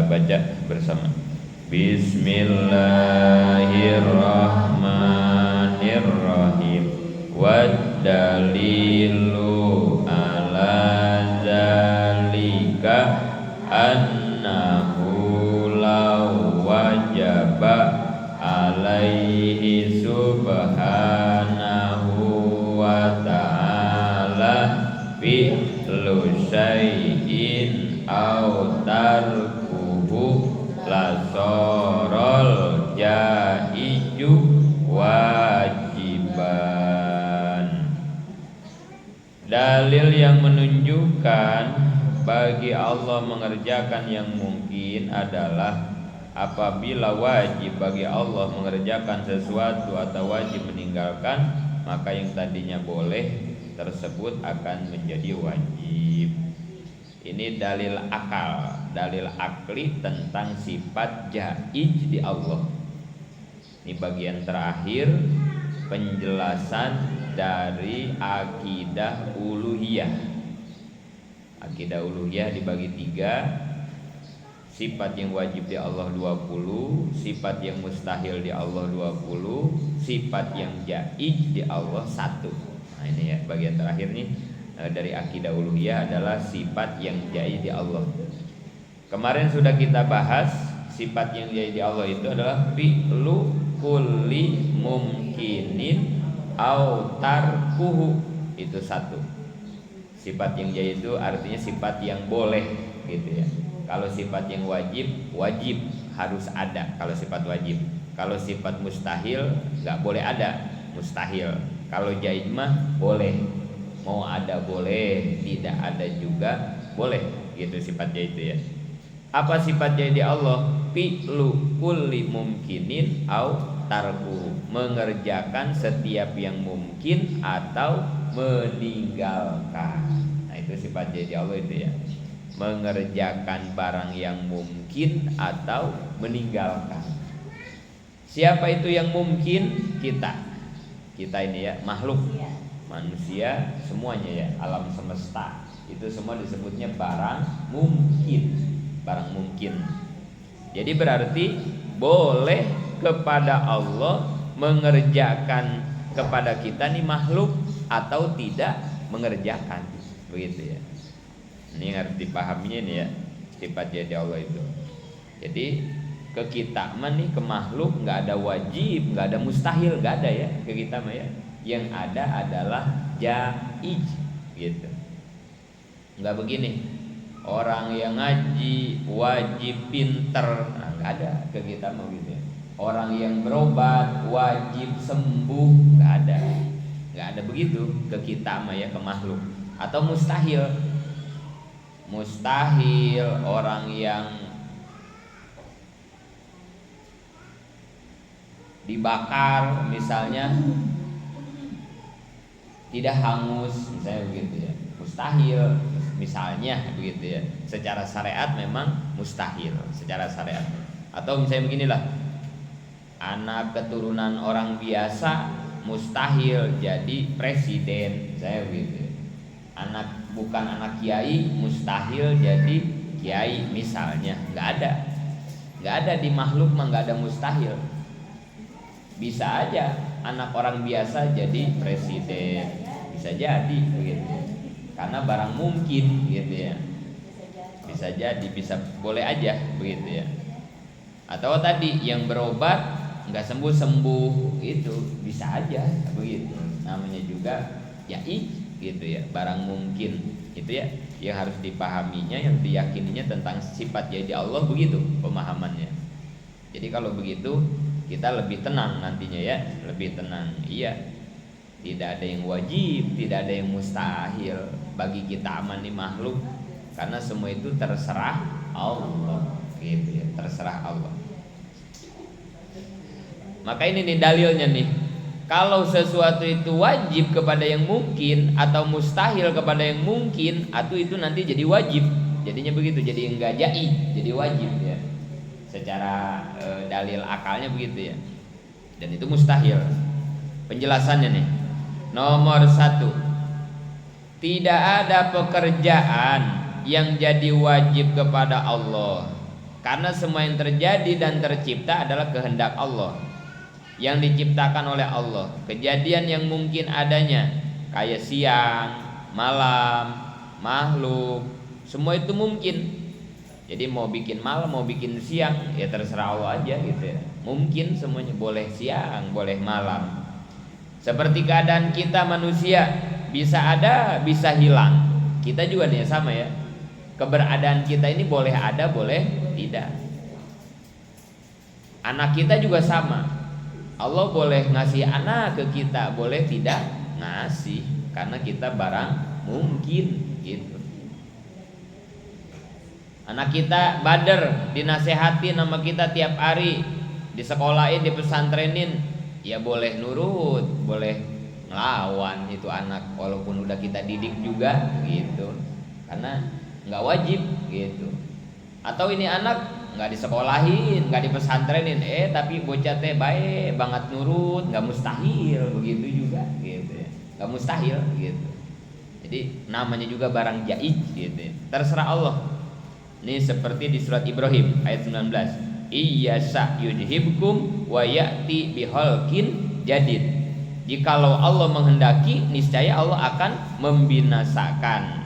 baca bersama. Bismillahirrahmanirrahim. Wad dalilu ala zalika annahu law wajaba alaihi subhanahu wa ta'ala fi'lu syai'in aw tarkuhu lasorol jaiju wajiban. Dalil yang menunjukkan bagi Allah mengerjakan yang mungkin adalah apabila wajib bagi Allah mengerjakan sesuatu atau wajib meninggalkan, maka yang tadinya boleh tersebut akan menjadi wajib. Ini dalil akal, dalil akli tentang sifat jaiz di Allah. Ini bagian terakhir penjelasan dari akidah uluhiyah. Akidah uluhiyah dibagi 3. Sifat yang wajib di Allah 20, sifat yang mustahil di Allah 20, sifat yang jaiz di Allah 1. Nah ini ya bagian terakhir nih dari akidah uluhiyah adalah sifat yang jaiz di Allah. Kemarin sudah kita bahas sifat yang jaiz di Allah itu adalah fi'lu kulli mumkinin au tarkuhu. Itu 1. Sifat yang jaiz itu artinya sifat yang boleh gitu ya. Kalau sifat yang wajib, wajib harus ada kalau sifat wajib. Kalau sifat mustahil nggak boleh ada, mustahil. Kalau jaiz mah boleh. Mau ada boleh, tidak ada juga boleh, gitu sifatnya itu ya. Apa sifatnya di Allah? Fi'lu kulli mumkinin au tarku, mengerjakan setiap yang mungkin atau meninggalkan. Nah itu sifatnya di Allah itu ya, mengerjakan barang yang mungkin atau meninggalkan. Siapa itu yang mungkin? Kita ini ya, makhluk manusia semuanya ya, alam semesta itu semua disebutnya barang mungkin, barang mungkin. Jadi berarti boleh kepada Allah mengerjakan kepada kita nih makhluk atau tidak mengerjakan, begitu ya. Ini harus dipahaminya nih ya, sifat jadi Allah itu. Jadi ke kita mah nih, ke makhluk nggak ada wajib, nggak ada mustahil, nggak ada ya ke kita mah ya. Yang ada adalah jaiz gitu. Enggak begini, orang yang ngaji wajib pinter, nah enggak ada ke kita mau gitu ya. Orang yang berobat wajib sembuh, enggak ada begitu ke kita mah ya, ke makhluk. Atau mustahil orang yang dibakar misalnya tidak hangus, misalnya begitu ya, mustahil misalnya begitu ya. Secara syariat memang mustahil secara syariat. Atau misalnya beginilah, anak keturunan orang biasa mustahil jadi presiden, misalnya begitu ya. Anak bukan anak kiai mustahil jadi kiai misalnya. Nggak ada di makhluk mah, nggak ada mustahil. Bisa aja anak orang biasa jadi presiden, bisa jadi begitu, karena barang mungkin gitu ya, bisa jadi, bisa boleh aja begitu ya. Atau tadi yang berobat nggak sembuh itu bisa aja begitu, namanya juga jaiz gitu ya, barang mungkin itu ya, yang harus dipahaminya, yang diyakininya tentang sifat jadi Allah begitu pemahamannya. Jadi kalau begitu kita lebih tenang nantinya ya, lebih tenang. Iya, tidak ada yang wajib, tidak ada yang mustahil bagi kita aman nih makhluk, karena semua itu terserah Allah gitu ya, terserah Allah. Maka ini nih dalilnya nih, kalau sesuatu itu wajib kepada yang mungkin atau mustahil kepada yang mungkin, atau itu nanti jadi wajib, jadinya begitu, jadi enggak jaiz, jadi wajib ya. Secara dalil akalnya begitu ya. Dan itu mustahil. Penjelasannya nih. Nomor 1, tidak ada pekerjaan yang jadi wajib kepada Allah Karena semua yang terjadi dan tercipta adalah kehendak Allah, yang diciptakan oleh Allah. Kejadian yang mungkin adanya kayak siang, malam, makhluk, semua itu mungkin. Jadi mau bikin malam, mau bikin siang, ya terserah Allah aja gitu ya. Mungkin semuanya, boleh siang, boleh malam. Seperti keadaan kita manusia, bisa ada, bisa hilang. Kita juga nih sama ya. Keberadaan kita ini boleh ada, boleh tidak. Anak kita juga sama. Allah boleh ngasih anak ke kita, boleh tidak ngasih, karena kita barang mungkin gitu. Anak kita bader, dinasehatin sama kita tiap hari, disekolahin, dipesantrenin, ya boleh nurut, boleh ngelawan itu anak, walaupun udah kita didik juga gitu, karena nggak wajib gitu. Atau ini anak nggak disekolahin, nggak dipesantrenin, tapi bocah teh baik banget nurut, nggak mustahil begitu juga gitu ya, nggak mustahil gitu. Jadi namanya juga barang jaiz gitu ya. Terserah Allah. Ini seperti di surat Ibrahim ayat 19. Iyyasa yudhibkum wa ya'ti bihalqin jadid. Jikalau Allah menghendaki, niscaya Allah akan membinasakan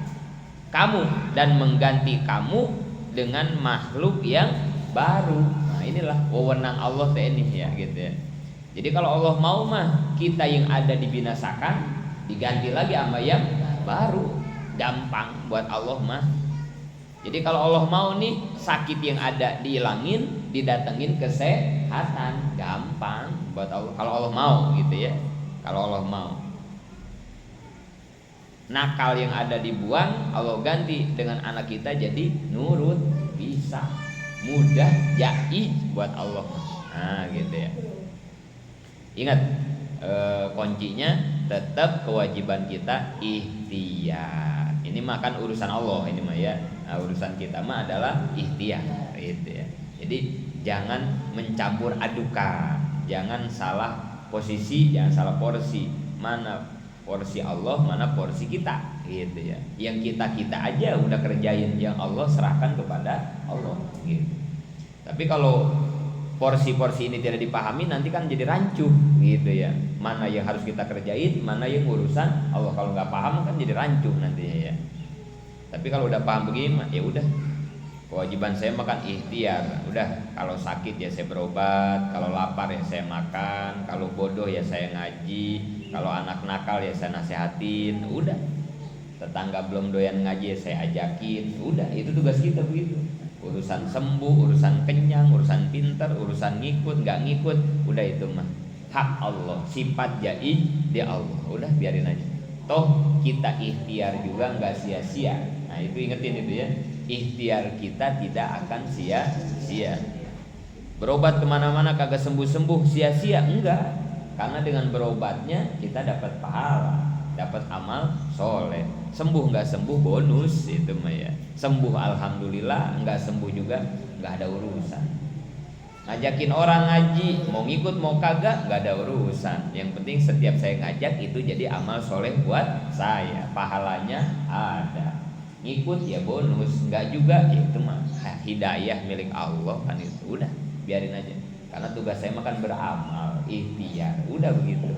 kamu dan mengganti kamu dengan makhluk yang baru. Nah, inilah wewenang Allah ini ya gitu ya. Jadi kalau Allah mau mah kita yang ada dibinasakan, diganti lagi sama yang baru. Gampang buat Allah mah. Jadi kalau Allah mau nih sakit yang ada dihilangin, didatengin kesehatan, gampang buat Allah. Kalau Allah mau gitu ya. Kalau Allah mau. Nakal yang ada dibuang, Allah ganti dengan anak kita jadi nurut, bisa, mudah, jaiz buat Allah. Nah gitu ya. Ingat, kuncinya tetap kewajiban kita ikhtiar. Ini makan urusan Allah ini mah ya. Nah, urusan kita mah adalah ikhtiar gitu ya. Jadi jangan mencampur adukan, jangan salah posisi, jangan salah porsi. Mana porsi Allah, mana porsi kita gitu ya. Yang kita aja udah kerjain, yang Allah serahkan kepada Allah gitu. Tapi kalau porsi-porsi ini tidak dipahami, nanti kan jadi rancuh gitu ya. Mana yang harus kita kerjain, mana yang urusan Allah. Kalau nggak paham kan jadi rancuh nantinya ya. Tapi kalau udah paham begini, ya udah, kewajiban saya makan ikhtiar. Udah, kalau sakit ya saya berobat, kalau lapar ya saya makan, kalau bodoh ya saya ngaji, kalau anak nakal ya saya nasehatin. Udah, tetangga belum doyan ngaji ya saya ajakin. Udah, itu tugas kita begitu. Urusan sembuh, urusan kenyang, urusan pinter, urusan ngikut, nggak ngikut, udah itu mah hak Allah, sifat jaiz di Allah. Udah, biarin aja. Toh kita ikhtiar juga nggak sia-sia. Nah itu ingetin itu ya, ikhtiar kita tidak akan sia-sia. Berobat kemana-mana kagak sembuh-sembuh, sia-sia? Enggak, karena dengan berobatnya kita dapat pahala, dapat amal soleh. Sembuh nggak sembuh bonus itu mah ya. Sembuh alhamdulillah, nggak sembuh juga nggak ada urusan. Ngajakin orang ngaji, mau ngikut mau kagak nggak ada urusan. Yang penting setiap saya ngajak itu jadi amal soleh buat saya, pahalanya ada. Ngikut ya bonus, nggak juga ya itu mah hidayah milik Allah kan, itu udah biarin aja. Karena tugas saya makan beramal, ikhtiar, udah begitu.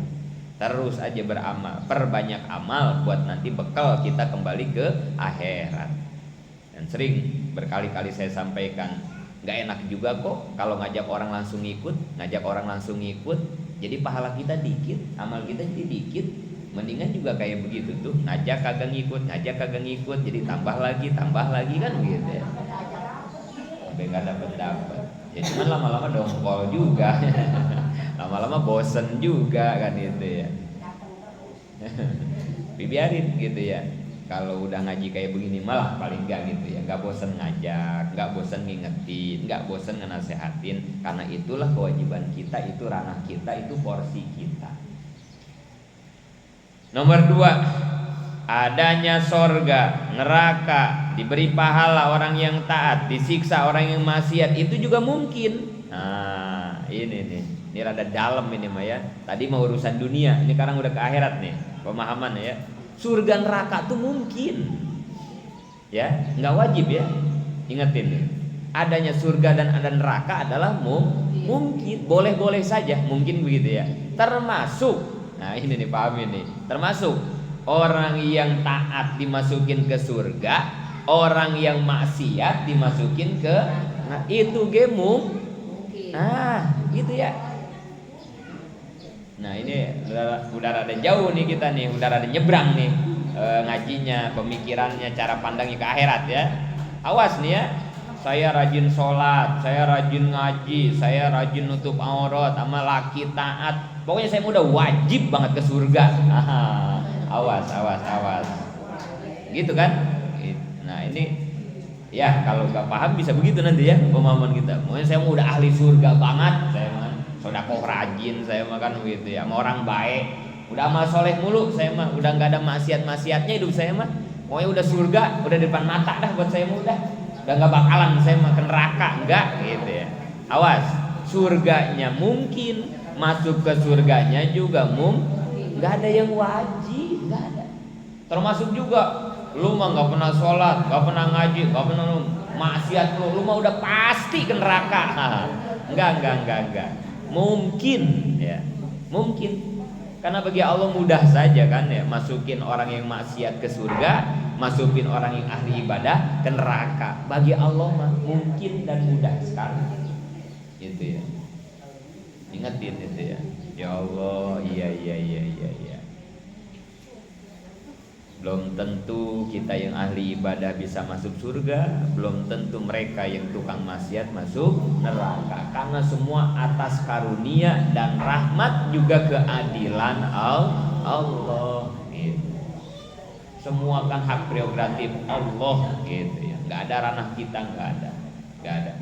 Terus aja beramal, perbanyak amal buat nanti bekal kita kembali ke akhirat. Dan sering berkali-kali saya sampaikan, nggak enak juga kok kalau ngajak orang langsung ngikut, jadi pahala kita dikit, amal kita jadi dikit. Mendingan juga kayak begitu tuh, ngajak kagak ngikut, jadi tambah lagi kan begitu ya. Sampai nggak dapet. Ya cuman lama-lama dongkol juga, lama-lama bosen juga kan itu ya. Biarin gitu ya. Kalau udah ngaji kayak begini malah paling enggak gitu ya, enggak bosan ngajak, enggak bosan ngingetin, enggak bosan ngenasehatin. Karena itulah kewajiban kita, itu ranah kita, itu porsi kita. Nomor 2, adanya sorga, neraka, diberi pahala orang yang taat, disiksa orang yang maksiat, itu juga mungkin. Nah ini rada dalam ini mah ya. Tadi mau urusan dunia, ini sekarang udah ke akhirat nih pemahaman ya. Surga neraka tuh mungkin, ya nggak wajib ya. Ingetin nih, adanya surga dan ada neraka adalah mungkin, boleh-boleh saja, mungkin begitu ya. Termasuk, nah ini nih paham ini, termasuk orang yang taat dimasukin ke surga, orang yang maksiat dimasukin ke, nah itu gemuk, nah gitu ya. Nah ini udah rada jauh nih kita nih, udah rada nyebrang nih ngajinya, pemikirannya, cara pandangnya ke akhirat ya. Awas nih ya, saya rajin sholat, saya rajin ngaji, saya rajin nutup aurat, sama laki taat, pokoknya saya udah wajib banget ke surga. Awas, gitu kan? Nah ini ya kalau nggak paham bisa begitu nanti ya pemahaman kita. Mungkin saya udah ahli surga banget, saya mah sedekah rajin, saya mah kan begitu ya, sama orang baik, udah amal soleh mulu, saya mah udah nggak ada maksiat-maksiatnya hidup saya mah, pokoknya udah surga, udah di depan mata dah buat saya mah udah nggak bakalan saya mah ke neraka, enggak gitu ya. Awas, surganya mungkin, masuk ke surganya juga nggak ada yang wajib, nggak ada. Termasuk juga lu mah nggak pernah sholat, nggak pernah ngaji, nggak pernah maksiat, lu mah udah pasti ke neraka. Enggak. Mungkin ya, mungkin. Karena bagi Allah mudah saja kan ya, masukin orang yang maksiat ke surga, masukin orang yang ahli ibadah ke neraka. Bagi Allah mah mungkin dan mudah sekali. Gitu ya. Ingetin itu ya. Ya Allah, iya. Belum tentu kita yang ahli ibadah bisa masuk surga, belum tentu mereka yang tukang maksiat masuk neraka. Karena semua atas karunia dan rahmat juga keadilan Allah. Gitu. Semua kan hak prerogatif Allah gitu ya. Nggak ada ranah kita, nggak ada.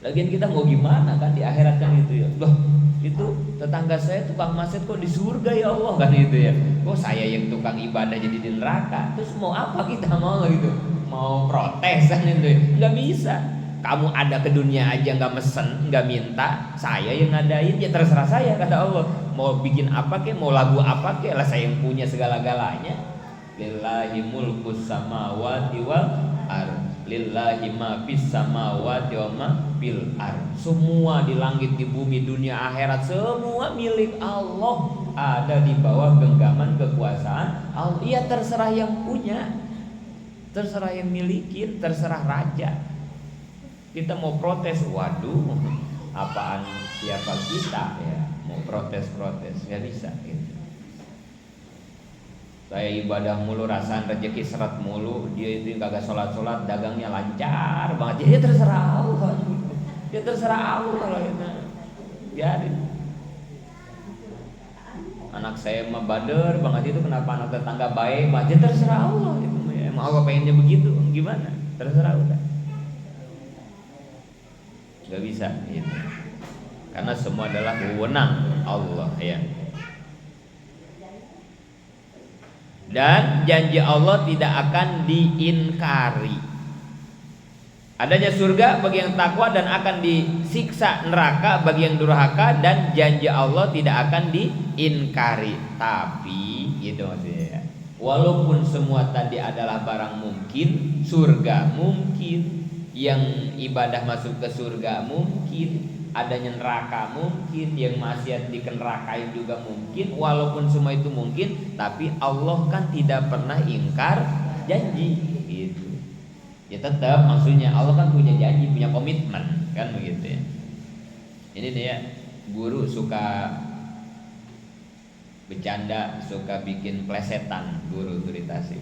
Lagian kita mau gimana kan di akhirat kan itu ya. Loh, itu tetangga saya tukang maksiat kok di surga ya Allah kan itu ya. Kok saya yang tukang ibadah jadi di neraka? Terus mau apa kita mau gitu? Mau protes kan itu ya? Nggak bisa. Kamu ada ke dunia aja nggak mesen, nggak minta, saya yang ngadain, ya terserah saya kata Allah. Mau bikin apa kek, mau lagu apa kek, lah saya yang punya segala-galanya. Lillahi mulkus samawati wal ardh. Lillahi ma fis samawati wa ma fil ardh. Semua di langit, di bumi, dunia, akhirat, semua milik Allah, ada di bawah genggaman kekuasaan Allah. Iya terserah yang punya, terserah yang milikin, terserah raja. Kita mau protes, waduh, apaan siapa kita ya, mau protes nggak bisa gitu. Saya ibadah mulu, rasaan rezeki seret mulu, dia itu kagak sholat, dagangnya lancar banget. Jadi terserah Allah, dia terserah Allah kalau itu. Biarin. Anak saya mah bader banget, itu kenapa anak tetangga baik banget? Dia terserah Allah. Itu emang Allah pengennya begitu, gimana? Terserah udah. Gak bisa gitu. Karena semua adalah wewenang Allah ya. Dan janji Allah tidak akan diingkari. Adanya surga bagi yang takwa dan akan disiksa neraka bagi yang durhaka, dan janji Allah tidak akan diingkari. Tapi gitu maksudnya ya. Walaupun semua tadi adalah barang mungkin, surga mungkin, yang ibadah masuk ke surga mungkin, adanya neraka mungkin, yang maksiat dikenerakai juga mungkin. Walaupun semua itu mungkin, tapi Allah kan tidak pernah ingkar janji gitu. Ya tetap maksudnya Allah kan punya janji, punya komitmen kan begitu ya. Ini nih ya, guru suka bercanda, suka bikin plesetan guru turitasi.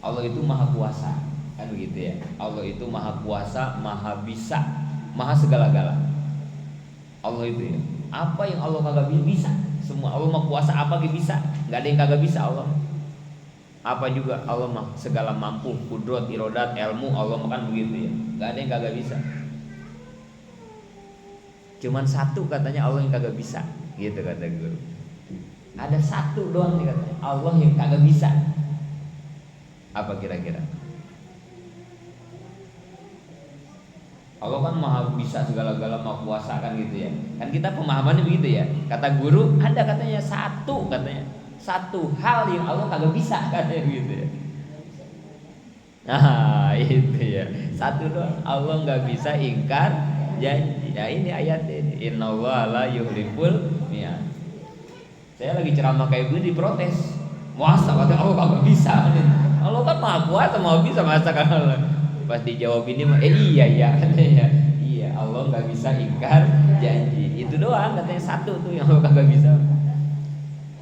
Allah itu maha kuasa kan begitu ya. Allah itu maha kuasa, maha bisa, maha segala-gala. Allah itu ya, apa yang Allah kagak bisa, semua Allah mah kuasa, apa yang bisa, nggak ada yang kagak bisa Allah. Apa juga Allah mah segala mampu, kudrat, irodat, ilmu Allah mah kan begitu ya, nggak ada yang kagak bisa. Cuman satu katanya Allah yang kagak bisa, gitu kata guru. Ada satu doang nih katanya Allah yang kagak bisa. Apa kira-kira? Allah kan maha bisa segala-gala, maha kuasa kan gitu ya. Kan kita pemahamannya begitu ya. Kata guru ada katanya satu hal yang Allah kagak bisa katanya gitu ya. Nah itu ya. Satu doang, Allah nggak bisa ingkar janji. Nah ini ayat ini, innallaha la yuhliful mi'ad. Saya lagi ceramah kayak gini diprotes. Masa kata Allah kagak bisa. Allah kan maha kuasa, maha bisa, masa kan Allah. Pas dijawab ini mah iya katanya. Iya, Allah nggak bisa ingkar janji. Itu doang katanya, satu tuh yang Allah kagak bisa.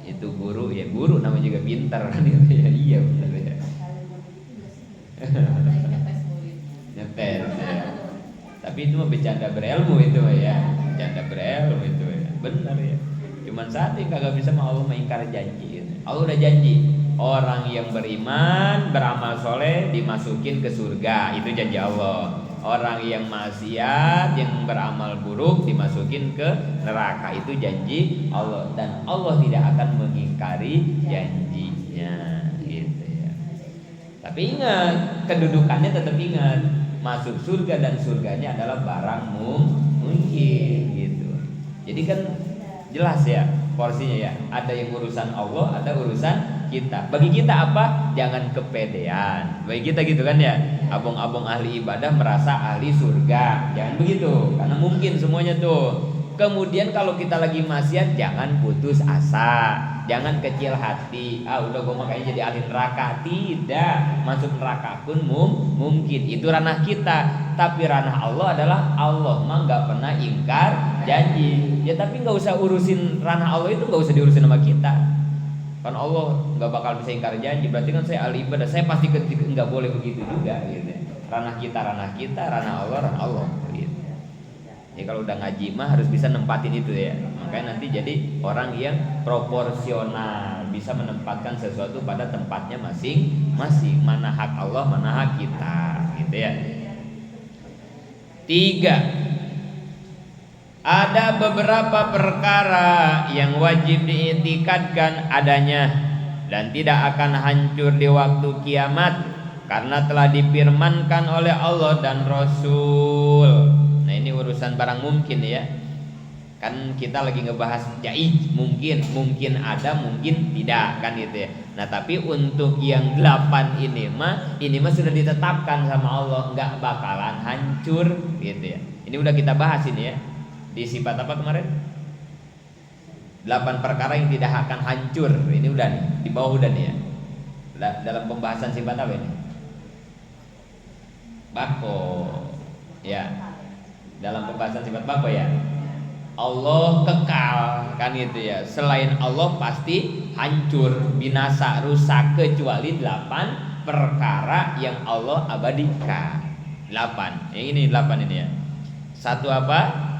Itu guru ya, guru namanya juga pintar kan gitu ya. Iya benar ya. Nyetes ya. Tapi itu mah bercanda berilmu itu ya. Bercanda berilmu itu ya. Benar ya. Cuman satu yang kagak bisa mah Allah mengingkar janji gitu. Allah udah janji orang yang beriman beramal soleh dimasukin ke surga, itu janji Allah. Orang yang maksiat yang beramal buruk dimasukin ke neraka, itu janji Allah. Dan Allah tidak akan mengingkari janjinya gitu ya. Tapi ingat, kedudukannya tetap ingat, masuk surga dan surganya adalah barang mungkin gitu. Jadi kan jelas ya porsinya ya. Ada yang urusan Allah, ada urusan kita. Bagi kita apa? Jangan kepedean. Bagi kita gitu kan ya. Abong-abong ahli ibadah merasa ahli surga. Jangan begitu, karena mungkin semuanya tuh. Kemudian kalau kita lagi maksiat, jangan putus asa, jangan kecil hati. Udah gue makanya jadi ahli neraka. Tidak, masuk neraka pun mungkin. Itu ranah kita. Tapi ranah Allah adalah Allah mah nggak pernah ingkar janji. Ya tapi nggak usah urusin ranah Allah itu, nggak usah diurusin sama kita. Kan Allah nggak bakal bisa ingkar janji. Berarti kan saya ahli ibadah, saya pasti nggak boleh begitu juga. Gitu. Ranah kita, ranah Allah, ranah Allah. Gitu. Ya kalau udah ngaji mah harus bisa nempatin itu ya. Makanya nanti jadi orang yang proporsional, bisa menempatkan sesuatu pada tempatnya masing-masing. Mana hak Allah, mana hak kita, gitu ya. 3. Ada beberapa perkara yang wajib diitikadkan adanya dan tidak akan hancur di waktu kiamat karena telah difirmankan oleh Allah dan Rasul. Nah ini urusan barang mungkin ya. Kan kita lagi ngebahas jaiz, mungkin ada, mungkin tidak kan gitu ya. Nah tapi untuk yang 8 ini mah sudah ditetapkan sama Allah, nggak bakalan hancur gitu ya. Ini udah kita bahas ini ya. Di sifat apa kemarin? 8 perkara yang tidak akan hancur. Ini udah nih, di bawah udah nih ya. Dalam pembahasan sifat apa ini? Bako. Ya. Dalam pembahasan sifat bako ya. Allah kekal kan gitu ya. Selain Allah pasti hancur, binasa, rusak, kecuali 8 perkara yang Allah abadikan. 8. Yang ini 8 ini ya. Satu apa?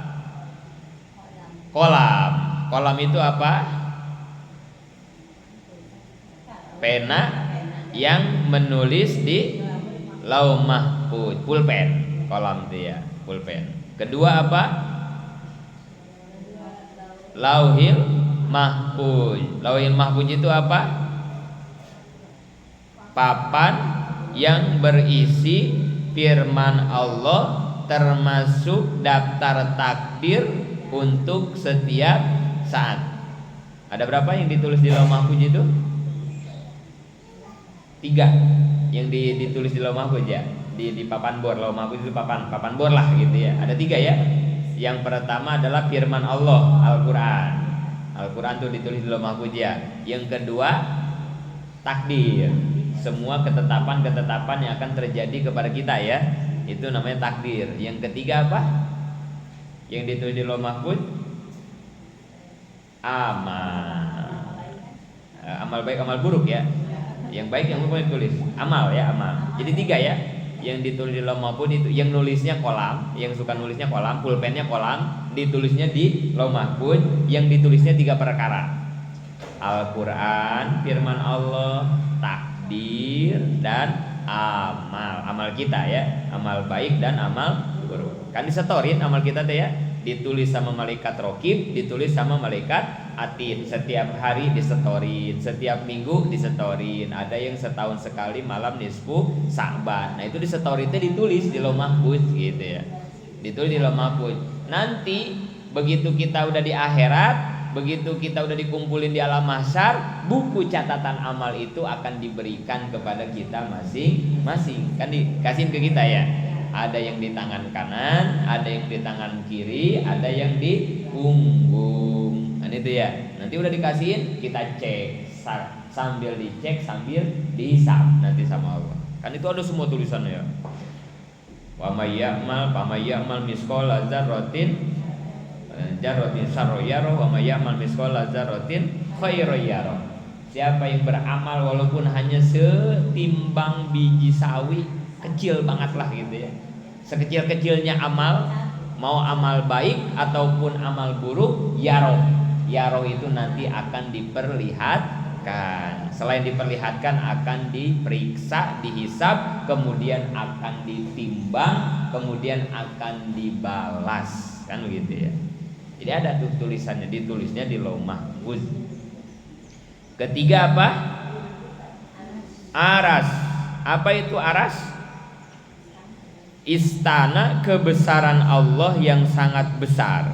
Kolam. Kolam itu apa? Pena yang menulis di lauh mahfuz, pulpen. Kolam itu ya, pulpen. Kedua apa? Lauhil mahfuz. Lauhil mahfuz itu apa? Papan yang berisi firman Allah, termasuk daftar takdir untuk setiap saat. Ada berapa yang ditulis di lauh mahfuz itu? 3 yang ditulis di lauh mahfuz ya. Di papan bor, lauh mahfuz itu papan bor lah gitu ya. Ada 3 ya. Yang pertama adalah firman Allah, Al-Quran. Al-Quran itu ditulis di lauh mahfuz ya. Yang kedua takdir, semua ketetapan yang akan terjadi kepada kita ya. Itu namanya takdir. Yang ketiga apa? Yang ditulis di lauh mahfuz? Amal baik, amal buruk ya. Yang baik yang buruk ditulis. Amal ya, amal. Jadi 3 ya. Yang ditulis di lauh mahfuz itu, yang nulisnya kolam, yang suka nulisnya kolam, pulpennya kolam, ditulisnya di lauh mahfuz, yang ditulisnya 3 perkara. Al-Quran, firman Allah, takdir, dan amal kita ya, amal baik dan amal buruk. Kan disetorin amal kita tuh ya, ditulis sama malaikat rokib, ditulis sama malaikat atid. Setiap hari disetorin, setiap minggu disetorin. Ada yang setahun sekali malam nisfu Sa'ban. Nah itu disetorinnya ditulis di lauh mahfuz gitu ya, ditulis di lauh mahfuz. Nanti begitu kita udah di akhirat, begitu kita udah dikumpulin di alam mahsyar, buku catatan amal itu akan diberikan kepada kita masing-masing. Kan dikasihin ke kita ya. Ada yang di tangan kanan, ada yang di tangan kiri, ada yang di punggung. Nah itu ya. Nanti udah dikasihin, kita cek, sambil dicek sambil dihisab nanti sama Allah. Kan itu ada semua tulisannya ya. Wa may ya'mal misqala dzarratin syarran yara wa may ya'mal misqala dzarratin khairan yara. Siapa yang beramal walaupun hanya setimbang biji sawi, kecil banget lah gitu ya. Sekecil-kecilnya amal, mau amal baik ataupun amal buruk, yaro itu nanti akan diperlihatkan. Selain diperlihatkan akan diperiksa, dihisab, kemudian akan ditimbang, kemudian akan dibalas. Kan begitu ya. Jadi ada tuh tulisannya, ditulisnya di Lauh Mahfuz. Ketiga apa? Aras. Apa itu aras? Istana kebesaran Allah yang sangat besar.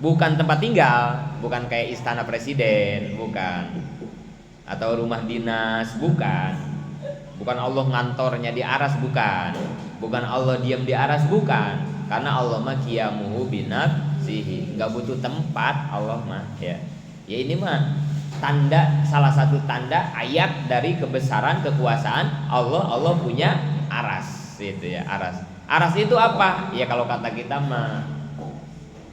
Bukan tempat tinggal, bukan kayak istana presiden, bukan. Atau rumah dinas, bukan. Bukan Allah ngantornya di aras, bukan. Bukan Allah diam di aras, bukan. Karena Allah mah qiyamuhu binafsihi, enggak butuh tempat Allah mah ya. Ya ini mah tanda, salah satu tanda ayat dari kebesaran kekuasaan Allah. Allah punya aras itu ya, aras. Aras itu apa? Ya kalau kata kita mah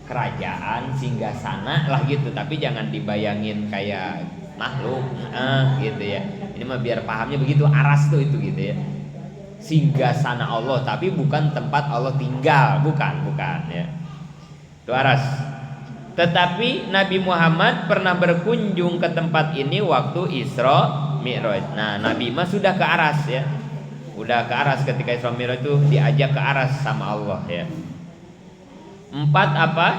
kerajaan singgasana lah gitu, tapi jangan dibayangin kayak makhluk gitu ya. Ini mah biar pahamnya begitu, aras tuh itu gitu ya. Singgasana Allah, tapi bukan tempat Allah tinggal, bukan ya. Itu aras. Tetapi Nabi Muhammad pernah berkunjung ke tempat ini waktu Isra Mi'raj. Nah, Nabi mah sudah ke aras ya. Udah ke aras ketika Isra Mi'raj itu diajak ke aras sama Allah ya. 4 apa?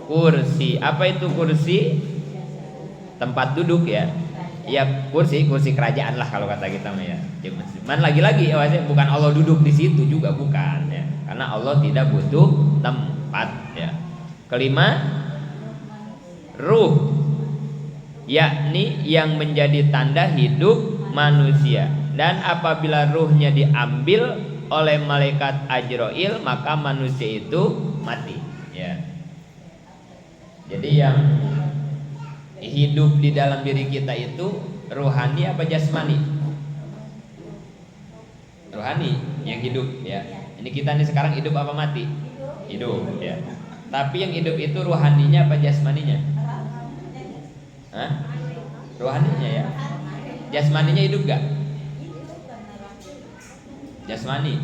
Kursi. Apa itu kursi? Tempat duduk ya. Ya kursi kerajaan lah kalau kata kita mah ya. Cuman lagi-lagi ya, bukan Allah duduk di situ juga, bukan ya. Karena Allah tidak butuh tempat ya. Kelima, ruh, yakni yang menjadi tanda hidup manusia. Dan apabila ruhnya diambil oleh malaikat Ajrail, maka manusia itu mati ya. Jadi yang hidup di dalam diri kita itu rohani apa jasmani? Rohani yang hidup ya. Ini kita nih sekarang hidup apa mati? Hidup ya. Tapi yang hidup itu rohaninya apa jasmaninya? Hah? Rohaninya ya. Jasmaninya hidup gak? Jasmani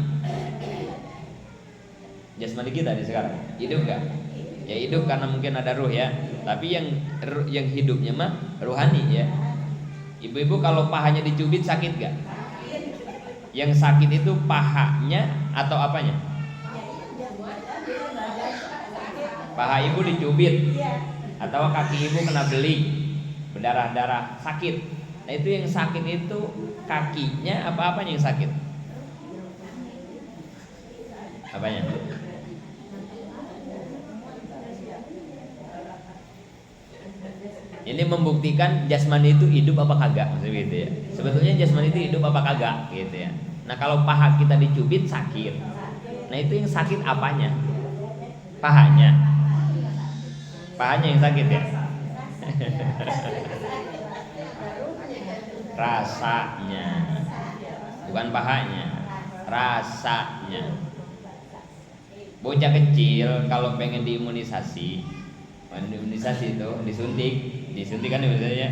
kita nih sekarang hidup gak? Ya hidup karena mungkin ada ruh ya. Tapi yang hidupnya mah rohani ya. Ibu-ibu kalau pahanya dicubit sakit gak? Yang sakit itu pahanya atau apanya? Paha ibu dicubit atau kaki ibu kena beli, berdarah-darah, sakit. Nah itu yang sakit itu kakinya apa-apanya yang sakit? Apanya? Ini membuktikan jasmani itu hidup apa kagak, maksudnya gitu ya. Sebetulnya jasmani itu hidup apa kagak gitu ya. Nah kalau paha kita dicubit sakit. Nah itu yang sakit apanya? Pahanya yang sakit ya. Rasanya, bukan pahanya, rasanya. Bocah kecil kalau pengen diimunisasi itu disuntik kan biasanya.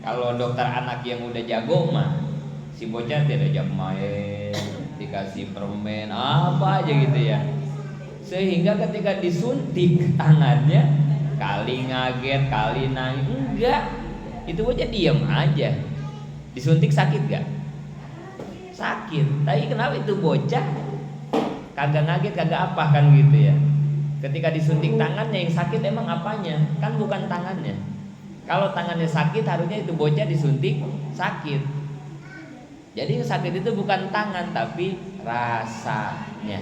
Kalau dokter anak yang udah jago mah si bocah tidak jam main, dikasih permen apa aja gitu ya. Sehingga ketika disuntik tangannya kali ngaget, kali nangis, enggak. Itu bocah diam aja. Disuntik sakit gak? Sakit. Tapi kenapa itu bocah kagak ngaget, kagak apa kan gitu ya. Ketika disuntik tangannya yang sakit emang apanya? Kan bukan tangannya. Kalau tangannya sakit harusnya itu bocah disuntik sakit. Jadi yang sakit itu bukan tangan tapi rasanya.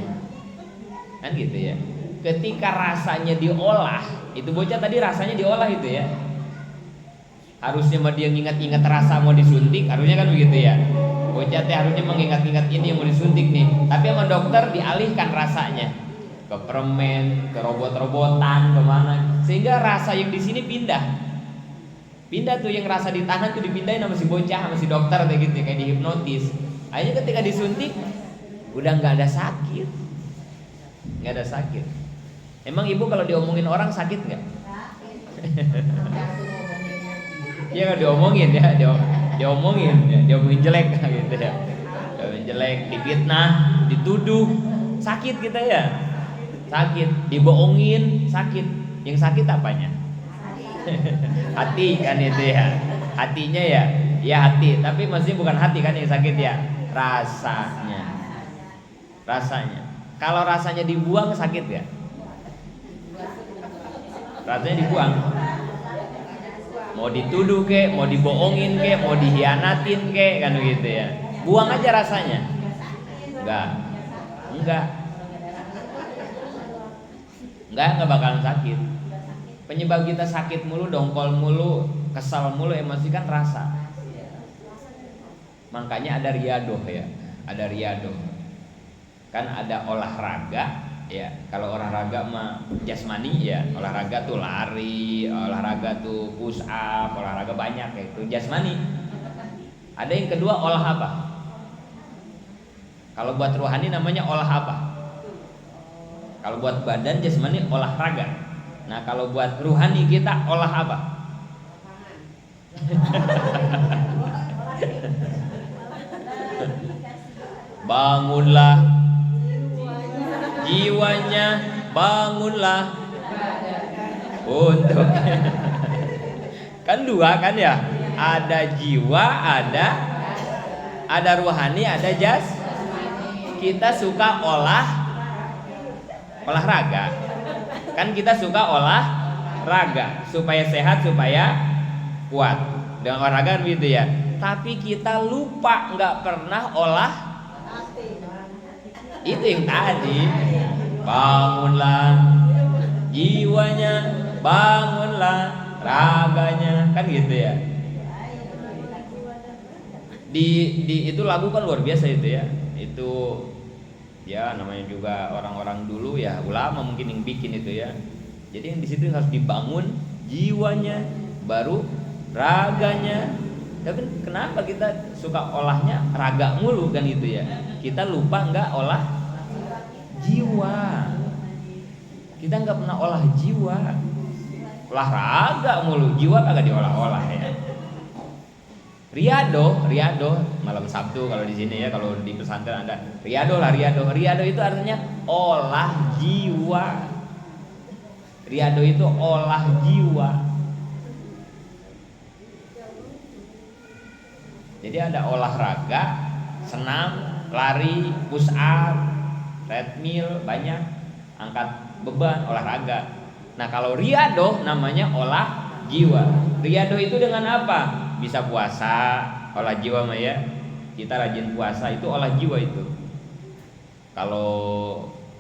Kan gitu ya. Ketika rasanya diolah Itu bocah tadi rasanya diolah itu ya. Harusnya mah dia ngingat-ingat rasa mau disuntik, harusnya kan begitu ya. Bocah teh harusnya mengingat-ingat ini yang mau disuntik nih. Tapi sama dokter dialihkan rasanya ke permen, ke robot-robotan, kemana, sehingga rasa yang di sini pindah tuh, yang rasa ditahan tuh dipindahin sama si bocah, sama si dokter kayak gitu, kayak dihipnotis. Akhirnya ketika disuntik udah nggak ada sakit. Emang ibu kalau diomongin orang sakit nggak? Iya kan diomongin ya, diomongin jelek gitu ya, diomongin jelek, difitnah, dituduh, sakit kita ya, sakit, dibohongin sakit. Yang sakit apanya? Hati kan itu ya, hatinya ya hati, tapi maksudnya bukan hati kan yang sakit ya, rasanya. Kalau rasanya dibuang sakit ya? Rasanya dibuang. Mau dituduh kek, mau dibohongin kek, mau dihianatin kek, kan begitu ya. Buang aja rasanya. Enggak bakalan sakit. Penyebab kita sakit mulu, dongkol mulu, kesal mulu, emosi kan rasa. Makanya ada riadoh ya, ada riadoh. Kan ada olahraga ya. Kalau olahraga mah jasmani ya, olahraga tuh lari, olahraga tuh push up, olahraga banyak kayak itu jasmani. Ada yang kedua olah apa? Kalau buat rohani namanya olah apa? Kalau buat badan jasmani olahraga. Nah kalau buat ruhani kita olah apa? Bangunlah jiwanya, bangunlah untuk kan dua kan ya, ada jiwa, ada ruhani, ada jas. Kita suka olahraga. Kan kita suka olahraga supaya sehat, supaya kuat. Dengan olahraga gitu ya. Tapi kita lupa nggak pernah olah itu yang tadi. Bangunlah jiwanya, bangunlah raganya, kan gitu ya. Di itu lagu kan luar biasa itu ya. Itu ya namanya juga orang-orang dulu ya, ulama mungkin yang bikin itu ya. Jadi yang di situ harus dibangun jiwanya, baru raganya. Tapi kenapa kita suka olahnya raga mulu kan itu ya? Kita lupa nggak olah jiwa. Kita nggak pernah olah jiwa. Olahraga mulu, jiwa kagak diolah-olah ya. Riado malam Sabtu kalau di sini ya, kalau di pesantren ada riado lah. Riado itu artinya olah jiwa. Riado itu olah jiwa. Jadi ada olahraga, senam, lari, push up, treadmill, banyak, angkat beban, olahraga. Nah kalau riado namanya olah jiwa. Riado itu dengan apa? Bisa puasa, olah jiwa mah ya. Kita rajin puasa itu olah jiwa itu. Kalau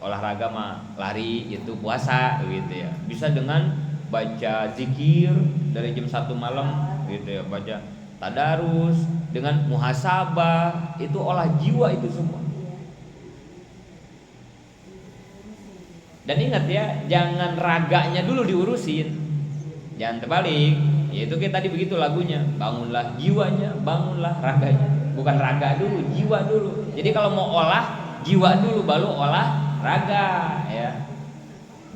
olahraga mah lari itu puasa gitu ya. Bisa dengan baca zikir dari jam 1 malam gitu ya, baca tadarus, dengan muhasabah, itu olah jiwa itu semua. Dan ingat ya, jangan raganya dulu diurusin, jangan terbalik. Yaitu kayak tadi begitu lagunya, bangunlah jiwanya, bangunlah raganya. Bukan raga dulu, jiwa dulu. Jadi kalau mau olah jiwa dulu, baru olah raga ya.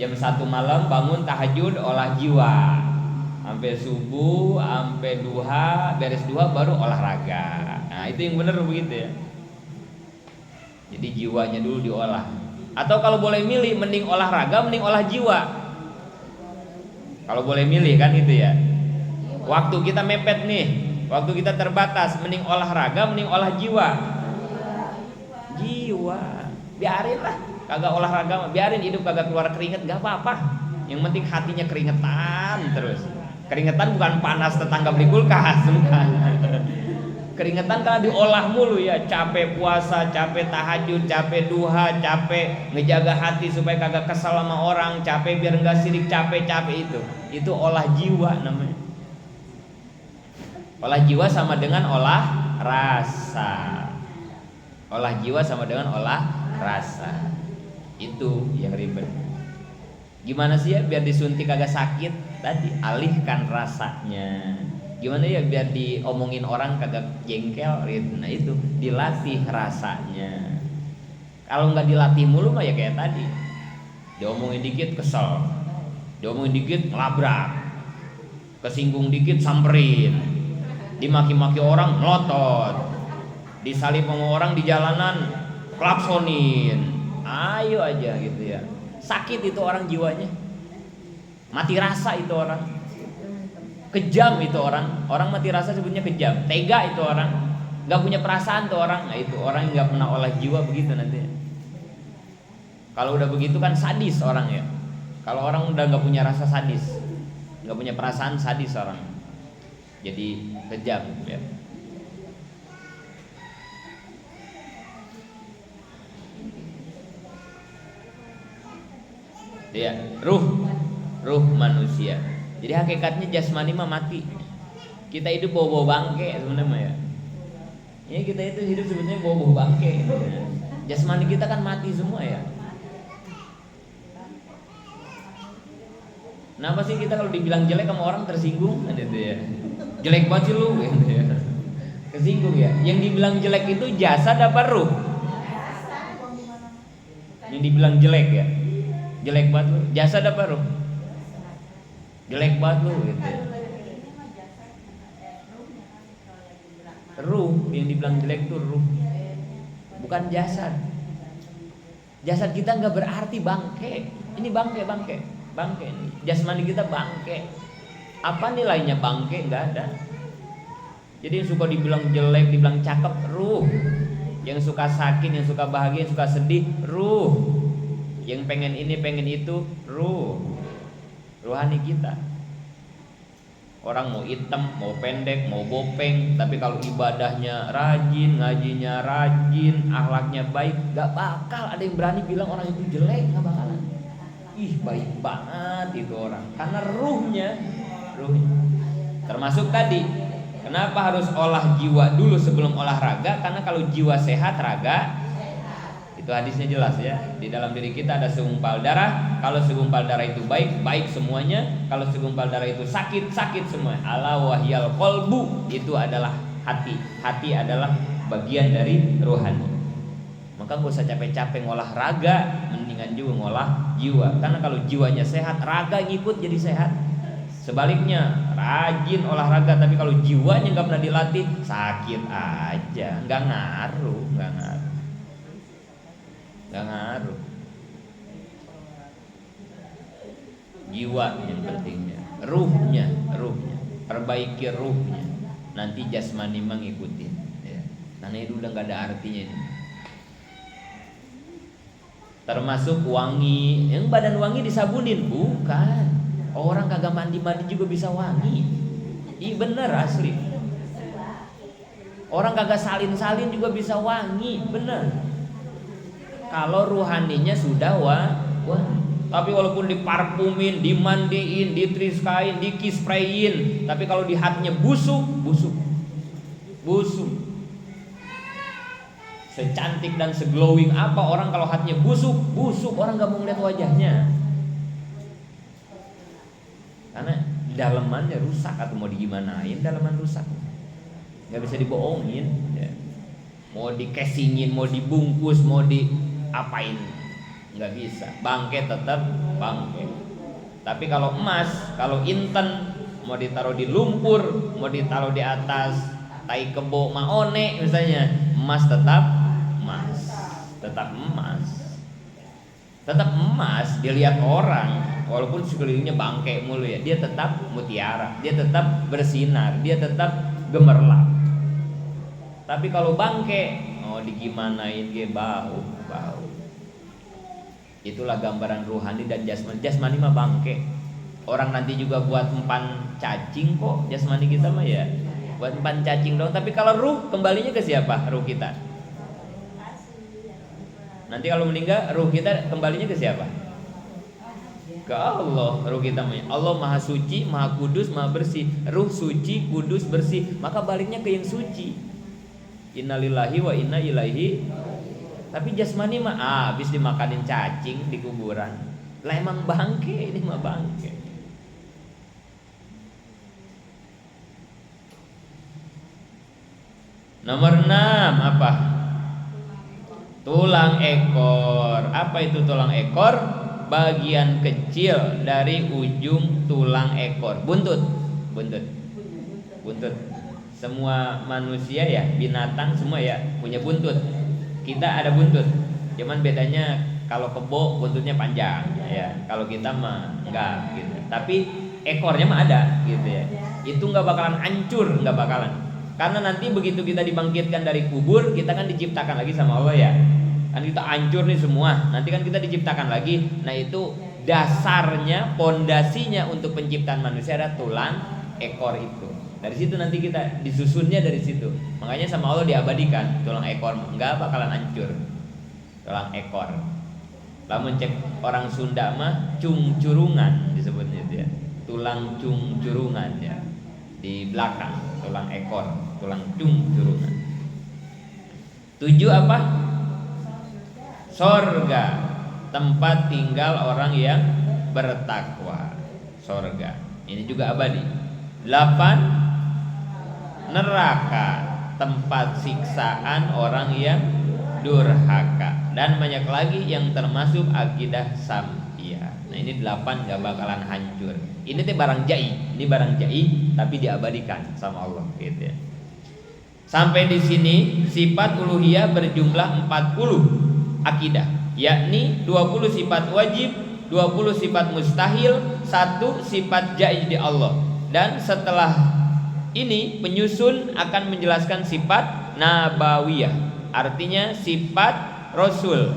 Jam 1 malam bangun tahajud, olah jiwa. Sampai subuh, sampai duha, beres duha baru olahraga. Nah itu yang benar begitu ya. Jadi jiwanya dulu diolah. Atau kalau boleh milih, mending olahraga, mending olah jiwa. Kalau boleh milih kan itu ya. Waktu kita mepet nih, waktu kita terbatas, mending olahraga, mending olah jiwa. Jiwa, biarin lah, kagak olahraga, biarin hidup kagak keluar keringet, gak apa-apa. Yang penting hatinya keringetan terus. Keringetan bukan panas tetangga beli kulkas, bukan. Keringetan karena diolah mulu ya, capek puasa, capek tahajud, capek duha, capek ngejaga hati supaya kagak kesal sama orang, capek biar enggak sirik, capek-capek itu olah jiwa namanya. Olah jiwa sama dengan olah rasa. Olah jiwa sama dengan olah rasa. Itu yang ribet. Gimana sih ya biar disuntik kagak sakit? Tadi alihkan rasanya. Gimana ya biar diomongin orang kagak jengkel gitu. Nah itu dilatih rasanya. Kalau nggak dilatih mulu mah ya kayak tadi, diomongin dikit kesel, diomongin dikit ngelabrak, kesinggung dikit samperin, dimaki-maki orang melotot, disalip sama orang di jalanan klaksonin, ayo aja gitu ya. Sakit itu orang jiwanya, mati rasa itu orang. Kejam itu orang mati rasa sebutnya kejam, tega itu orang, nggak punya perasaan tuh orang. Nah itu orang yang nggak pernah olah jiwa begitu nanti. Kalau udah begitu kan sadis orang ya. Kalau orang udah nggak punya rasa sadis, nggak punya perasaan sadis orang, jadi kejam ya. Ya ruh manusia. Jadi hakikatnya jasmani mah mati. Kita hidup bawa bangke sebenarnya ya. Ya kita itu hidup sebetulnya bawa bangke. Jasmani kita kan mati semua ya. Kenapa sih kita kalau dibilang jelek sama orang tersinggung gitu ya? Jelek banget sih lu gitu ya. Kesinggung ya. Yang dibilang jelek itu jasad apa ruh? Yang dibilang jelek ya. Jelek banget lu. Jasad apa ruh? Jelek banget lu gitu ya. Ruh yang dibilang jelek tuh ruh, bukan jasad. Jasad kita nggak berarti bangke. Ini bangke. Jasmani kita bangke. Apa nilainya bangke? Nggak ada. Jadi yang suka dibilang jelek, dibilang cakep ruh. Yang suka sakit, yang suka bahagia, yang suka sedih ruh. Yang pengen ini, pengen itu ruh. Rohani kita. Orang mau hitam, mau pendek, mau bopeng, tapi kalau ibadahnya rajin, ngajinya rajin, akhlaknya baik, gak bakal ada yang berani bilang orang itu jelek, gak bakalan. Ih baik banget itu orang, karena ruhnya. Termasuk tadi, kenapa harus olah jiwa dulu sebelum olahraga? Karena kalau jiwa sehat, raga itu hadisnya jelas ya. Di dalam diri kita ada segumpal darah. Kalau segumpal darah itu baik, baik semuanya. Kalau segumpal darah itu sakit, sakit semua. Ala wahyal qalbu, itu adalah hati. Hati adalah bagian dari rohani. Maka gak usah capek-capek ngolah raga, mendingan juga ngolah jiwa. Karena kalau jiwanya sehat, raga ngikut jadi sehat. Sebaliknya, rajin olahraga tapi kalau jiwanya gak pernah dilatih, sakit aja. Gak ngaruh. Jiwa yang pentingnya, ruhnya, perbaiki ruhnya. Nanti jasmani mengikuti ya. Karena itu udah nggak ada artinya ini. Termasuk wangi, yang badan wangi disabunin, bukan. Orang kagak mandi juga bisa wangi. Ih bener asli. Orang kagak salin juga bisa wangi, bener. Kalau ruhaninya sudah wangi. Tapi walaupun diparfumin, dimandiin, ditriskain, dikisprayin, tapi kalau di hatinya busuk. Secantik dan seglowing apa orang kalau hatinya busuk, orang gak mau ngeliat wajahnya. Karena dalemannya rusak, atau mau digimanain daleman rusak. Gak bisa dibohongin ya. Mau dikesingin, mau dibungkus, mau diapain, nggak bisa. Bangke tetap bangke. Tapi kalau emas, kalau inten, mau ditaruh di lumpur, mau ditaruh di atas tai kebo maone misalnya, emas tetap emas. Dilihat orang walaupun sekelilingnya bangke mulu ya, dia tetap mutiara, dia tetap bersinar, dia tetap gemerlap. Tapi kalau bangke, digimanain ge bau. Itulah gambaran ruhani dan jasmani. Jasmani mah bangke. Orang nanti juga buat empan cacing kok. Jasmani kita mah ya buat umpan cacing dong. Tapi kalau ruh kembalinya ke siapa? Ruh kita. Nanti kalau meninggal ruh kita kembalinya ke siapa? Ke Allah. Ruh kita, Allah maha suci, maha kudus, maha bersih. Ruh suci, kudus, bersih, maka baliknya ke yang suci. Innalillahi wa inna ilaihi. Tapi jasmani mah habis dimakanin cacing di kuburan. Lah emang bangke, ini mah bangke. Nomor 6 apa? Tulang ekor. Apa itu tulang ekor? Bagian kecil dari ujung tulang ekor. Buntut. Semua manusia ya, binatang semua ya punya buntut. Kita ada buntut. Cuman bedanya kalau kebo buntutnya panjang ya. Kalau kita mah enggak gitu. Tapi ekornya mah ada gitu ya. Itu enggak bakalan hancur, enggak bakalan. Karena nanti begitu kita dibangkitkan dari kubur, kita kan diciptakan lagi sama Allah ya. Kan kita hancur nih semua. Nanti kan kita diciptakan lagi. Nah, itu dasarnya, pondasinya untuk penciptaan manusia ada tulang ekor itu. Dari situ nanti kita disusunnya dari situ. Makanya sama Allah diabadikan tulang ekor, enggak bakalan hancur. Tulang ekor. Lamun cek orang Sunda mah cungcurungan disebutnya itu ya. Tulang cungcurungan ya. Di belakang tulang ekor, tulang cungcurungan. 7 apa? Sorga, tempat tinggal orang yang bertakwa. Sorga, ini juga abadi. 8 neraka, tempat siksaan orang yang durhaka. Dan banyak lagi yang termasuk akidah sampiyah. Nah ini 8 gak bakalan hancur. Ini teh barang jai, ini barang jai tapi diabadikan sama Allah gitu ya. Sampai di sini sifat uluhiyah berjumlah 40 akidah, yakni 20 sifat wajib, 20 sifat mustahil, 1 sifat jai di Allah. Dan setelah ini penyusun akan menjelaskan sifat nabawiyah, artinya sifat rasul,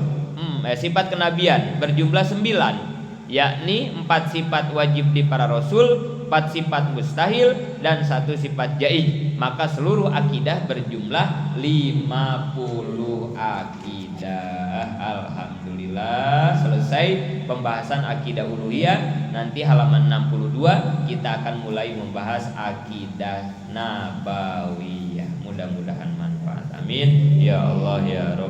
sifat kenabian berjumlah 9, yakni 4 sifat wajib di para rasul, 4 sifat mustahil, dan 1 sifat jai'. Maka seluruh akidah berjumlah 50 akidah. Alhamdulillah selesai pembahasan akidah uluhiyah. Nanti halaman 62 kita akan mulai membahas akidah nabawiyah. Mudah-mudahan manfaat. Amin ya Allah ya Rabb.